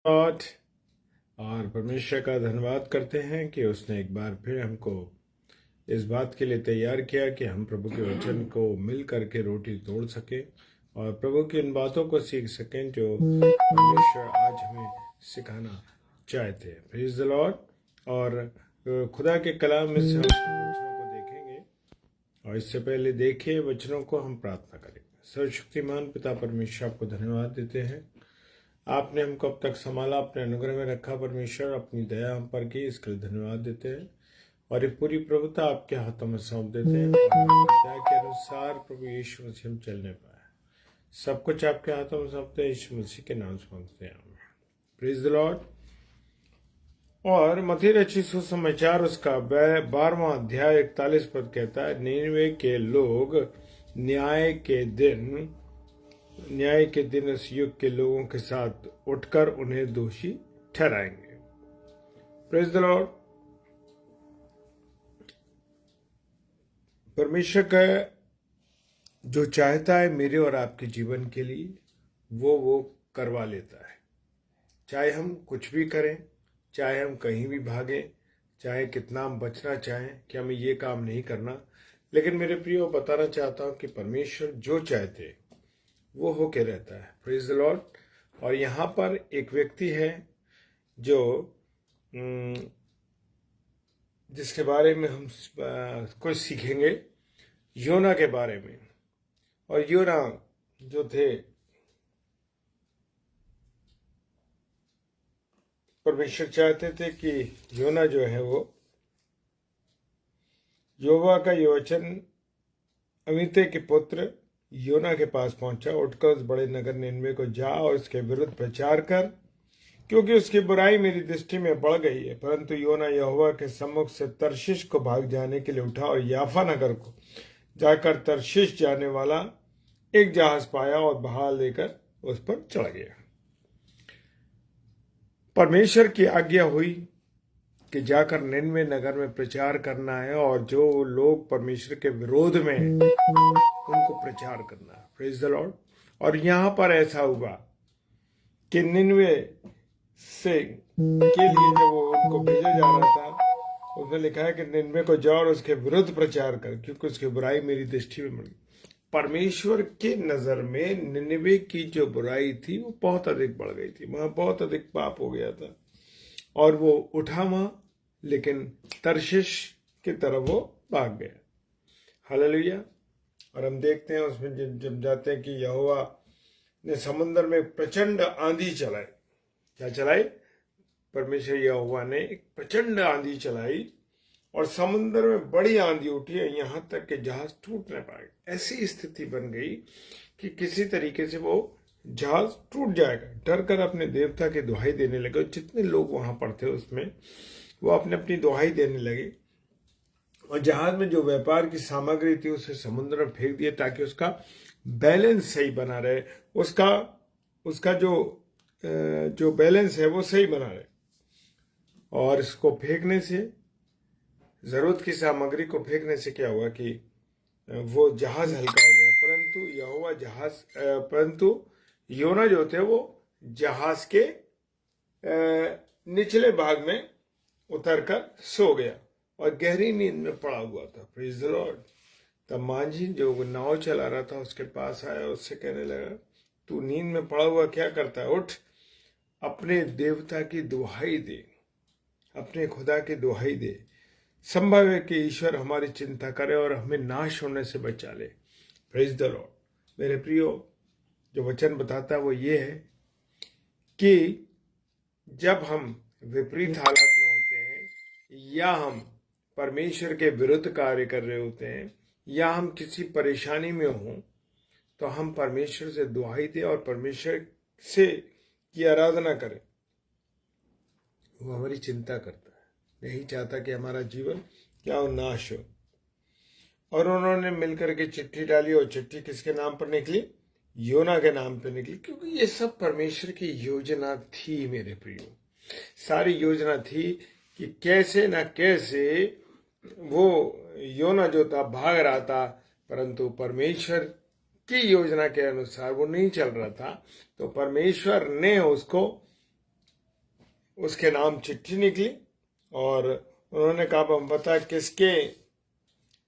Lord. और परमेश्वर का धन्यवाद करते हैं कि उसने एक बार फिर हमको इस बात के लिए तैयार किया कि हम प्रभु के वचन को मिल करके रोटी तोड़ सकें और प्रभु की उन बातों को सीख सकें जो परमेश्वर आज हमें सिखाना चाहते हैं। Praise the Lord. और खुदा के कलाम में से हम वचनों को देखेंगे और इससे पहले देखिए वचनों को हम प्रार्थना करेंगे। सर्वशक्तिमान पिता परमेश्वर आपको धन्यवाद देते हैं, आपने हमको अब तक संभाला, अपने अनुग्रह में रखा। परमेश्वर अपनी दया हम पर की, इसके लिए धन्यवाद देते हैं और ये पूरी प्रभुता आपके हाथों में सौंप देते हैं और आपकी दया के अनुसार प्रभु यीशु मसीह हम चलने पाए। सब कुछ आपके हाथों में सौंपते हैं, यीशु मसीह के नाम से मांगते हैं, आमीन। Praise the Lord. और मत्ती रचित सुसमाचार उसका 12वां अध्याय 41 पद कहता है, निनवे के लोग न्याय के दिन इस युग के लोगों के साथ उठकर उन्हें दोषी ठहराएंगे। Praise the Lord. परमेश्वर का जो चाहता है मेरे और आपके जीवन के लिए वो करवा लेता है। चाहे हम कुछ भी करें, चाहे हम कहीं भी भागें, चाहे कितना हम बचना चाहें कि हमें ये काम नहीं करना, लेकिन मेरे प्रियो बताना चाहता हूं कि परमेश्वर जो चाहते वो होके रहता है। Praise the Lord. और यहाँ पर एक व्यक्ति है जो जिसके बारे में हम कुछ सीखेंगे, योना के बारे में। और योना जो थे परमेश्वर चाहते थे कि योना जो है वो यहोवा का ये वचन अमित्ते के पुत्र योना के पास पहुंचा, उठकर उस बड़े नगर निनवे को जा और उसके विरुद्ध प्रचार कर, क्योंकि उसकी बुराई मेरी दृष्टि में बढ़ गई है। परंतु योना यहोवा के सम्मुख से तर्शीश को भाग जाने के लिए उठा और याफा नगर को जाकर तर्शीश जाने वाला एक जहाज पाया और बहा लेकर उस पर चढ़ गया। परमेश्वर की आज्ञा हुई कि जाकर निनवे नगर में प्रचार करना है और जो लोग परमेश्वर के विरोध में उनको प्रचार करना है। Praise the Lord. और यहां पर ऐसा हुआ कि निनवे से के लिए जब वो उनको भेजा जा रहा था, उसने लिखा है कि निनवे को जाओ और उसके विरुद्ध प्रचार कर, क्योंकि उसकी बुराई मेरी दृष्टि में बढ़ी। परमेश्वर के नजर में निनवे की जो बुराई थी वो बहुत अधिक बढ़ गई थी, वहां बहुत अधिक पाप हो गया था और वो उठा वहां, लेकिन तर्शीश की तरफ वो भाग गया। हालेलुया। और हम देखते हैं उसमें जब जाते हैं कि यहोवा ने समुद्र में प्रचंड आंधी चलाई। क्या चलाई? परमेश्वर यहोवा ने एक प्रचंड आंधी चलाई और समुद्र में बड़ी आंधी उठी है, यहां तक कि जहाज टूट न पाए। ऐसी स्थिति बन गई कि किसी तरीके से वो जहाज टूट जाएगा। डर कर अपने देवता की दुहाई देने लगे। जितने लोग वहां पर थे उसमें वो अपनी दुहाई देने लगे और जहाज में जो व्यापार की सामग्री थी उसे समुद्र में फेंक दिए ताकि उसका बैलेंस सही बना रहे, उसका जो बैलेंस है वो सही बना रहे। और इसको फेंकने से, जरूरत की सामग्री को फेंकने से क्या हुआ कि वो जहाज हल्का हो जाए। परंतु योना जो थे वो जहाज के निचले भाग में उतरकर सो गया और गहरी नींद में पड़ा हुआ था। Praise the Lord. तब मांझी जो नाव चला रहा था उसके पास आया, उससे कहने लगा, तू नींद में पड़ा हुआ क्या करता है? उठ, अपने देवता की दुहाई दे, अपने खुदा की दुहाई दे। संभव है कि ईश्वर हमारी चिंता करे और हमें नाश होने से बचा ले। Praise the Lord. मेरे प्रियो, जो वचन बताता है वो ये है कि जब हम विपरीत हालात में होते हैं या हम परमेश्वर के विरुद्ध कार्य कर रहे होते हैं या हम किसी परेशानी में हों, तो हम परमेश्वर से दुहाई दें और परमेश्वर से की आराधना करें। वो हमारी चिंता करता है, नहीं चाहता कि हमारा जीवन क्या हो, नाश हो। और उन्होंने मिलकर के चिट्ठी डाली और चिट्ठी किसके नाम पर निकली? योना के नाम पर निकली, क्योंकि ये सब परमेश्वर की योजना थी। मेरे प्रियो, सारी योजना थी कि कैसे न कैसे वो योना जो था भाग रहा था, परंतु परमेश्वर की योजना के अनुसार वो नहीं चल रहा था। तो परमेश्वर ने उसको उसके नाम चिट्ठी निकली और उन्होंने कहा हम बता किसके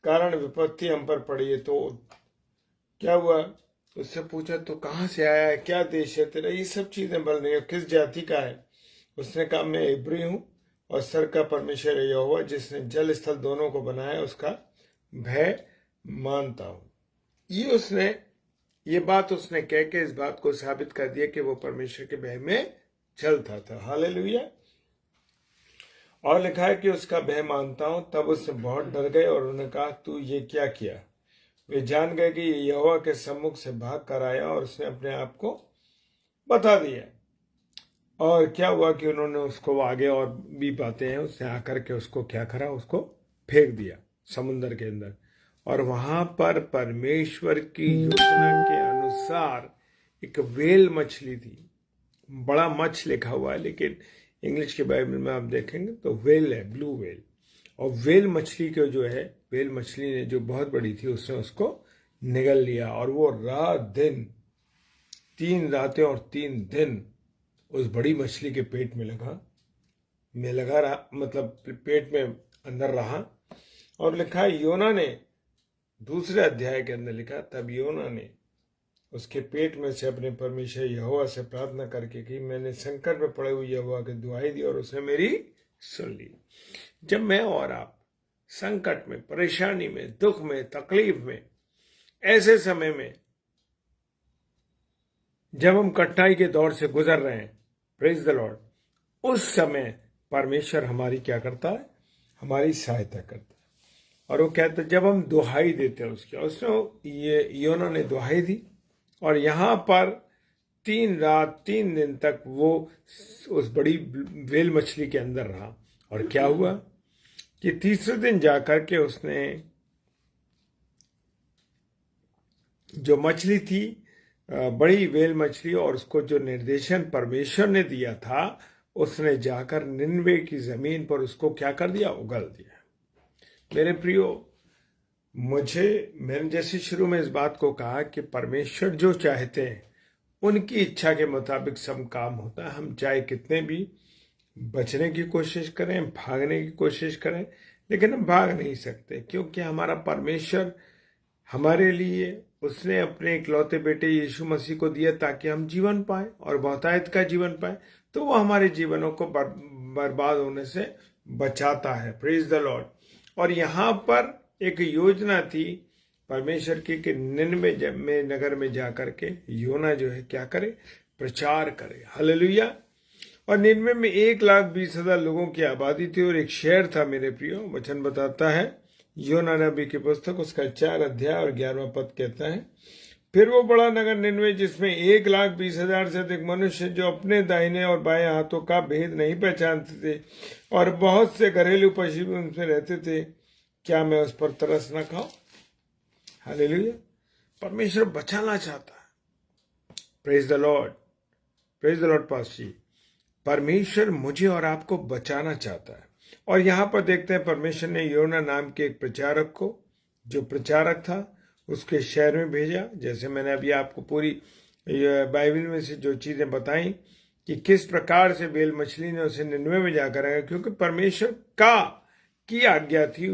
कारण विपत्ति हम पर पड़ी है। तो क्या हुआ, उससे पूछा तो कहाँ से आया है, क्या देश है तेरा, ये सब चीजें बोल रही है, किस जाति का है। उसने कहा मैं इब्री हूँ और सर का परमेश्वर यहोवा जिसने जल स्थल दोनों को बनाया उसका भय मानता हूँ। ये बात उसने कह के इस बात को साबित कर दिया कि वो परमेश्वर के भय में चलता था। हालेलुया। और लिखा है कि उसका भय मानता हूं। तब उससे बहुत डर गए और उन्होंने कहा तू ये क्या किया। वे जान गए कि ये यहोवा के सम्मुख से भाग कर आया और उसने अपने आप को बता दिया। और क्या हुआ कि उन्होंने उसको आगे और भी बातें हैं, उसने आकर के उसको क्या करा, उसको फेंक दिया समुद्र के अंदर। और वहां पर परमेश्वर की योजना के अनुसार एक वेल मछली थी। बड़ा मछ लिखा हुआ है लेकिन इंग्लिश के बाइबल में आप देखेंगे तो वेल है, ब्लू वेल। और वेल मछली के जो है, वेल मछली ने जो बहुत बड़ी थी उसने उसको निगल लिया। और वो रात दिन 3 रातें और 3 दिन उस बड़ी मछली के पेट में लगा रहा, मतलब पेट में अंदर रहा। और लिखा है योना ने दूसरे अध्याय के अंदर लिखा, तब योना ने उसके पेट में से अपने परमेश्वर यहोवा से प्रार्थना करके कि मैंने संकट में पड़े हुए यहोवा की दुआई दी और उसने मेरी सुन ली। जब मैं और आप संकट में, परेशानी में, दुख में, तकलीफ में, ऐसे समय में जब हम कठिनाई के दौर से गुजर रहे हैं, प्रेज द लॉर्ड, उस समय परमेश्वर हमारी क्या करता है, हमारी सहायता करता है। और वो कहते जब हम दुहाई देते हैं उसने ये योना ने दुहाई दी और यहां पर 3 रात 3 दिन तक वो उस बड़ी वेल मछली के अंदर रहा। और क्या हुआ कि तीसरे दिन जाकर के उसने जो मछली थी, बड़ी वेल मछली, और उसको जो निर्देशन परमेश्वर ने दिया था, उसने जाकर निन्वे की जमीन पर उसको क्या कर दिया, उगल दिया। मेरे प्रियो, मैंने जैसे शुरू में इस बात को कहा कि परमेश्वर जो चाहते हैं उनकी इच्छा के मुताबिक सब काम होता है। हम चाहे कितने भी बचने की कोशिश करें, भागने की कोशिश करें, लेकिन हम भाग नहीं सकते, क्योंकि हमारा परमेश्वर हमारे लिए उसने अपने इकलौते बेटे यीशु मसीह को दिया ताकि हम जीवन पाए और बहुतायत का जीवन पाए। तो वो हमारे जीवनों को बर्बाद होने से बचाता है। Praise the Lord. और यहाँ पर एक योजना थी परमेश्वर की कि निन्वे में नगर में जाकर के योना जो है क्या करे, प्रचार करे। हालेलुया। और निन्वे में 1,20,000 लोगों की आबादी थी और एक शहर था। मेरे प्रियो, वचन बताता है योना नबी की पुस्तक उसका 4 अध्याय और 11वां पद कहता है, फिर वो बड़ा नगर निन्वे जिसमें 1,20,000 से अधिक मनुष्य जो अपने दाहिने और बाएं हाथों का भेद नहीं पहचानते थे और बहुत से घरेलू पशु उनमें रहते थे, क्या मैं उस पर तरस न खाऊं। हालेलुया। परमेश्वर बचाना चाहता है। Praise the lord, praise the lord pastor ji. परमेश्वर मुझे और आपको बचाना चाहता है। और यहां पर देखते हैं परमेश्वर ने योना नाम के एक प्रचारक को, जो प्रचारक था, उसके शहर में भेजा। जैसे मैंने अभी आपको पूरी बाइबल में से जो चीजें बताई कि किस प्रकार से बेल मछली ने उसे निन्वे में जाकर आया, क्योंकि परमेश्वर की आज्ञा थी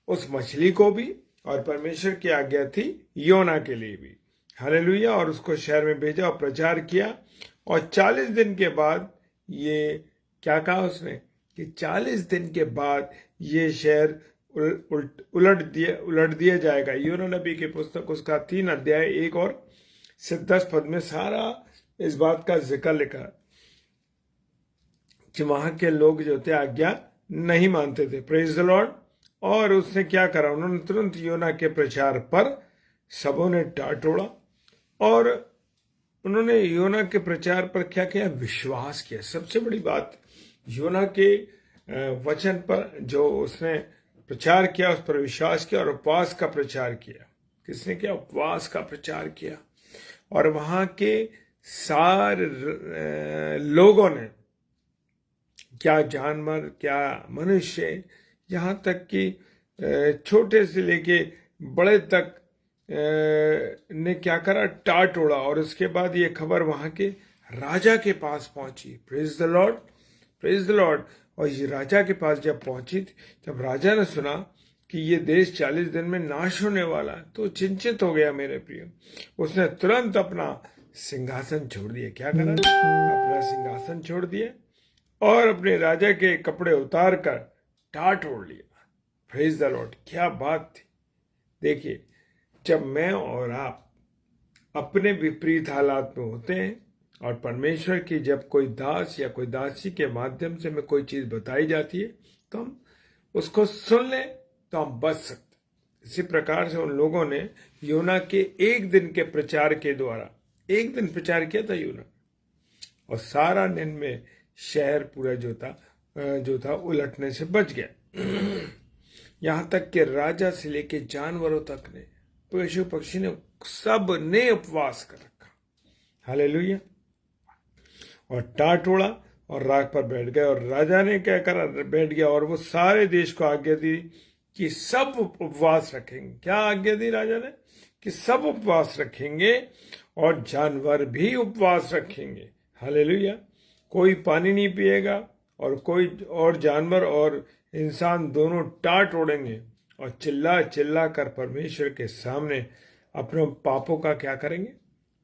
उस मछली को भी और परमेश्वर की आज्ञा थी योना के लिए भी। हालेलुया। और उसको शहर में भेजा और प्रचार किया। और 40 दिन के बाद ये क्या कहा उसने कि 40 दिन के बाद ये शहर उलट दिया जाएगा। योना नबी की पुस्तक उसका 3 अध्याय 1 और 10 पद में सारा इस बात का जिक्र लिखा कि वहां के लोग जो थे आज्ञा नहीं मानते थे। Praise the Lord. और उसने क्या करा, उन्होंने तुरंत योना के प्रचार पर सबों ने टाटोड़ा और उन्होंने योना के प्रचार पर क्या किया, विश्वास किया। सबसे बड़ी बात, योना के वचन पर जो उसने प्रचार किया उस पर विश्वास किया और उपवास का प्रचार किया। किसने किया, उपवास का प्रचार किया। और वहां के सारे लोगों ने, क्या जानवर, क्या मनुष्य, यहां तक कि छोटे से लेके बड़े तक ने क्या करा, टाटोड़ा। और उसके बाद ये खबर वहां के राजा के पास पहुंची। Praise the lord. Praise the Lord. और ये राजा के पास जब पहुंची, जब राजा ने सुना कि ये देश 40 दिन में नाश होने वाला है, तो चिंतित हो गया मेरे प्रिय। उसने तुरंत अपना सिंहासन छोड़ दिया। क्या करा? अपना सिंहासन छोड़ दिया और अपने राजा के कपड़े उतार कर टाट ओढ़ लिया। Praise the Lord. क्या बात थी। देखिए, जब मैं और आप अपने विपरीत हालात में होते हैं और परमेश्वर की जब कोई दास या कोई दासी के माध्यम से हमें कोई चीज बताई जाती है, तो हम उसको सुन लें तो हम बच सकते। इसी प्रकार से उन लोगों ने योना के एक दिन के प्रचार के द्वारा, एक दिन प्रचार किया था योना, और सारा निनवे शहर पूरा जो था उलटने से बच गया। यहां तक कि राजा से लेके जानवरों तक ने, पशु पक्षी ने, सब ने उपवास कर रखा। हालेलुया। और टाट ओढ़ा और राख पर बैठ गए। और राजा ने क्या करा? बैठ गया और वो सारे देश को आज्ञा दी कि सब उपवास रखेंगे। क्या आज्ञा दी राजा ने? कि सब उपवास रखेंगे और जानवर भी उपवास रखेंगे। हालेलुया। कोई पानी नहीं पिएगा और कोई और जानवर और इंसान दोनों टाट ओढ़ेंगे और चिल्ला चिल्ला कर परमेश्वर के सामने अपने पापों का क्या करेंगे?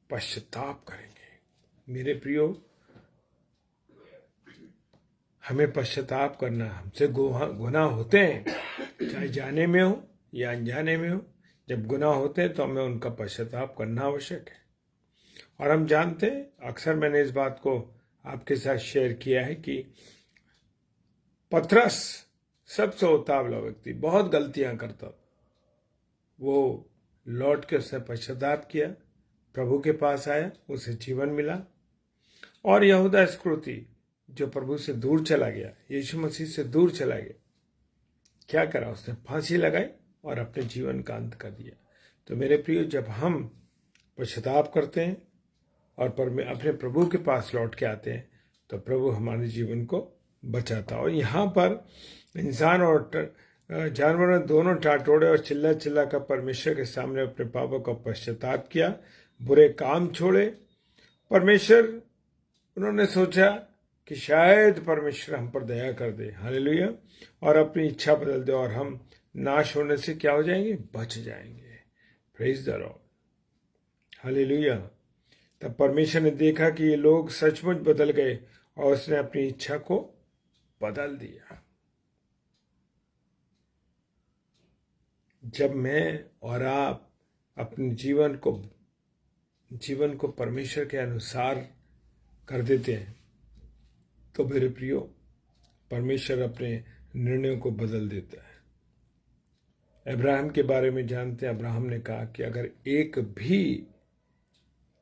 पश्चाताप करेंगे। मेरे प्रियो, हमें पश्चाताप करना, हमसे गुनाह होते हैं, चाहे जाने में हो या अनजाने में हो। जब गुनाह होते हैं तो हमें उनका पश्चाताप करना आवश्यक है। और हम जानते हैं, अक्सर मैंने इस बात को आपके साथ शेयर किया है कि पतरस सबसे उतावला व्यक्ति, बहुत गलतियां करता, वो लौट के उसने पश्चाताप किया, प्रभु के पास आया, उसे जीवन मिला। और यहूदा इस्करियोती जो प्रभु से दूर चला गया, यीशु मसीह से दूर चला गया, क्या करा? उसने फांसी लगाई और अपने जीवन का अंत कर दिया। तो मेरे प्रियो, जब हम पश्चाताप करते हैं और अपने प्रभु के पास लौट के आते हैं, तो प्रभु हमारे जीवन को बचाता। और यहाँ पर इंसान और जानवरों दोनों टाटोड़े और चिल्ला चिल्ला कर परमेश्वर के सामने अपने पापों का पश्चाताप किया, बुरे काम छोड़े। परमेश्वर, उन्होंने सोचा कि शायद परमेश्वर हम पर दया कर दे, हालेलुया, और अपनी इच्छा बदल दे और हम नाश होने से क्या हो जाएंगे? बच जाएंगे। Praise the Lord. हालेलुया। तब परमेश्वर ने देखा कि ये लोग सचमुच बदल गए और उसने अपनी इच्छा को बदल दिया। जब मैं और आप अपने जीवन को परमेश्वर के अनुसार कर देते हैं, तो मेरे प्रियो, परमेश्वर अपने निर्णयों को बदल देता है। अब्राहम के बारे में जानते हैं, अब्राहम ने कहा कि अगर एक भी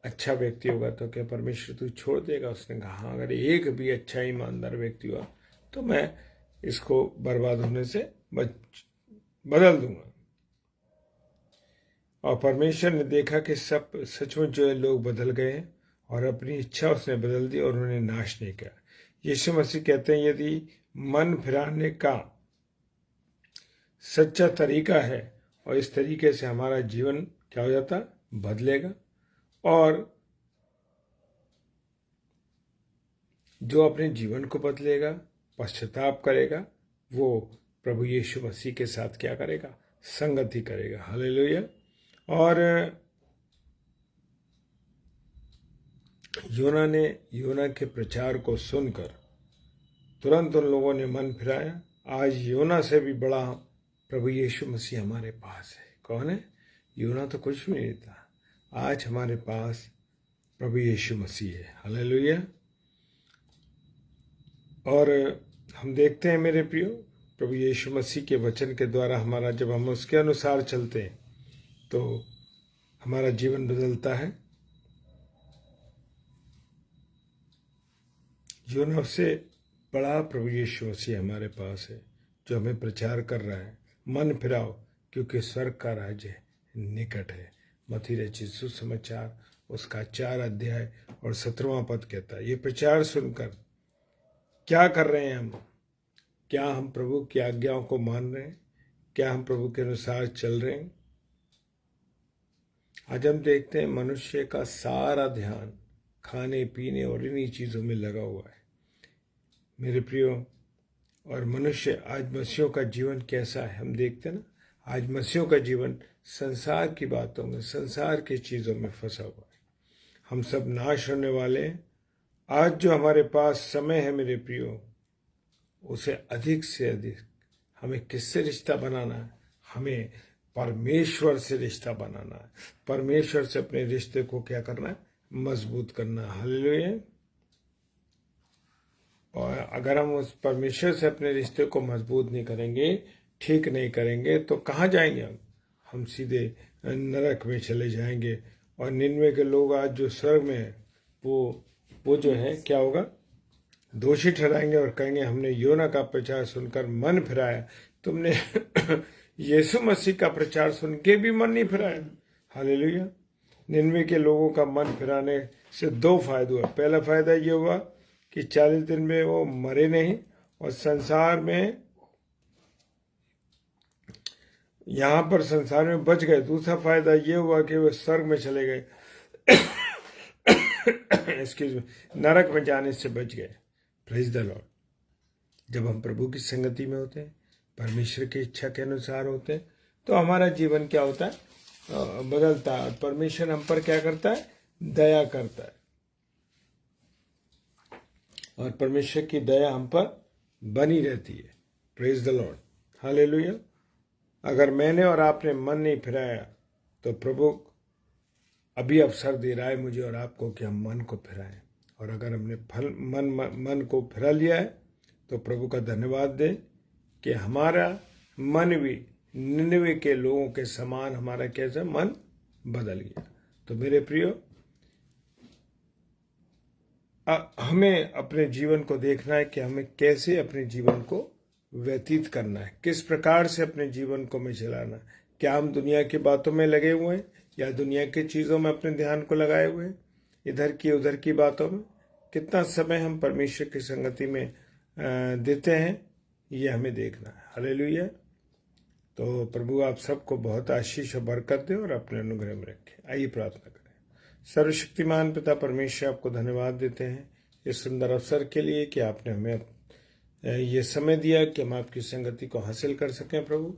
अच्छा व्यक्ति होगा तो क्या परमेश्वर तू छोड़ देगा? उसने कहा हाँ, अगर एक भी अच्छा ईमानदार व्यक्ति हुआ तो मैं इसको बर्बाद होने से बदल दूंगा। और परमेश्वर ने देखा कि सब सचमुच जो है लोग बदल गए हैं और अपनी इच्छा उसने बदल दी और उन्हें नाश नहीं किया। यीशु मसीह कहते हैं, यदि मन फिराने का सच्चा तरीका है और इस तरीके से हमारा जीवन क्या हो जाता? बदलेगा। और जो अपने जीवन को बदलेगा, पश्चाताप करेगा, वो प्रभु यीशु मसीह के साथ क्या करेगा? संगति करेगा। हालेलुया। और योना के प्रचार को सुनकर तुरंत उन लोगों ने मन फिराया। आज योना से भी बड़ा प्रभु यीशु मसीह हमारे पास है। कौन है? योना तो कुछ भी नहीं था, आज हमारे पास प्रभु यीशु मसीह है। हालेलुया। और हम देखते हैं मेरे प्रियो, प्रभु यीशु मसीह के वचन के द्वारा हमारा, जब हम उसके अनुसार चलते हैं तो हमारा जीवन बदलता है। योना से बड़ा प्रभु यीशु मसीह हमारे पास है, जो हमें प्रचार कर रहा है, मन फिराओ क्योंकि स्वर्ग का राज्य निकट है। मत्ती रचित सुसमाचार उसका 4 अध्याय और 17वां पद कहता है। ये प्रचार सुनकर क्या कर रहे हैं हम? क्या हम प्रभु की आज्ञाओं को मान रहे हैं? क्या हम प्रभु के अनुसार चल रहे हैं? आज हम देखते हैं मनुष्य का सारा ध्यान खाने पीने और इन्हीं चीजों में लगा हुआ है। मेरे प्रियो, और मनुष्य आज मसीहों का जीवन कैसा है हम देखते हैं ना। आज मसीहों का जीवन संसार की बातों में, संसार की चीज़ों में फंसा हुआ है। हम सब नाश होने वाले हैं। आज जो हमारे पास समय है मेरे प्रियो, उसे अधिक से अधिक हमें किससे रिश्ता बनाना है? हमें परमेश्वर से रिश्ता बनाना है। परमेश्वर से अपने रिश्ते को क्या करना है? मजबूत करना है। हालेलुया। और अगर हम उस परमेश्वर से अपने रिश्ते को मजबूत नहीं करेंगे, ठीक नहीं करेंगे, तो कहाँ जाएंगे हम सीधे नरक में चले जाएंगे। और 99 के लोग आज जो स्वर्ग में है, वो जो है क्या होगा? दोषी ठहराएंगे और कहेंगे हमने योना का प्रचार सुनकर मन फिराया। तुमने यीशु मसीह का प्रचार सुन के भी मन नहीं फिराया। हालेलुया। 99 के लोगों का मन फिराने से 2 फायदे हुआ। पहला फायदा ये हुआ कि 40 दिन में वो मरे नहीं और संसार में, यहाँ पर संसार में बच गए। दूसरा फायदा ये हुआ कि वो स्वर्ग में चले गए, नरक में जाने से बच गए। Praise the Lord. जब हम प्रभु की संगति में होते हैं, परमेश्वर की इच्छा के अनुसार होते हैं, तो हमारा जीवन क्या होता है? बदलता है। परमेश्वर हम पर क्या करता है? दया करता है। और परमेश्वर की दया हम पर बनी रहती है। Praise the Lord. हालेलुया। अगर मैंने और आपने मन नहीं फिराया, तो प्रभु अभी अवसर दे रहा है मुझे और आपको कि हम मन को फिराएं। और अगर हमने मन को फिरा लिया है, तो प्रभु का धन्यवाद दें कि हमारा मन भी 99 के लोगों के समान हमारा कैसा मन बदल गया। तो मेरे प्रियो, हमें अपने जीवन को देखना है कि हमें कैसे अपने जीवन को व्यतीत करना है, किस प्रकार से अपने जीवन को हमें चलाना है। क्या हम दुनिया की बातों में लगे हुए हैं या दुनिया की चीज़ों में अपने ध्यान को लगाए हुए हैं? इधर की उधर की बातों में कितना समय हम परमेश्वर की संगति में देते हैं, ये हमें देखना है। हालेलुया। तो प्रभु आप सबको बहुत आशीष और बरकत दे और अपने अनुग्रह में रखे। आइए प्रार्थना करें। सर्वशक्तिमान पिता परमेश्वर, आपको धन्यवाद देते हैं इस सुंदर अवसर के लिए कि आपने हमें ये समय दिया कि हम आपकी संगति को हासिल कर सकें प्रभु।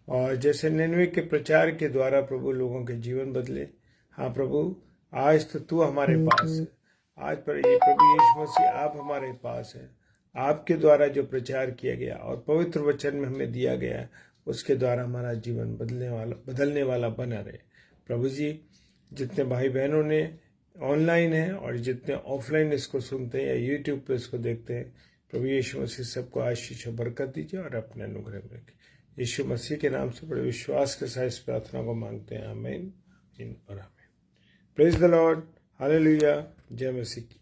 और जैसे 99 के प्रचार के द्वारा प्रभु लोगों के जीवन बदले, हाँ प्रभु, आज तो तू हमारे पास है। आज पर ये प्रभु यीशु मसीह आप हमारे पास है। आपके द्वारा जो प्रचार किया गया और पवित्र वचन में हमें दिया गया, उसके द्वारा हमारा जीवन बदलने वाला बना रहे। प्रभु जी, जितने भाई बहनों ने ऑनलाइन है और जितने ऑफलाइन इसको सुनते हैं या यूट्यूब पे इसको देखते हैं, प्रभु यीशु मसीह सबको आशीष और बरकत दीजिए और अपने अनुग्रह में रखें। यीशु मसीह के नाम से बड़े विश्वास के साथ इस प्रार्थना को मांगते हैं। आमीन और आमीन। Praise the Lord. हालेलुया। जय मसीह की।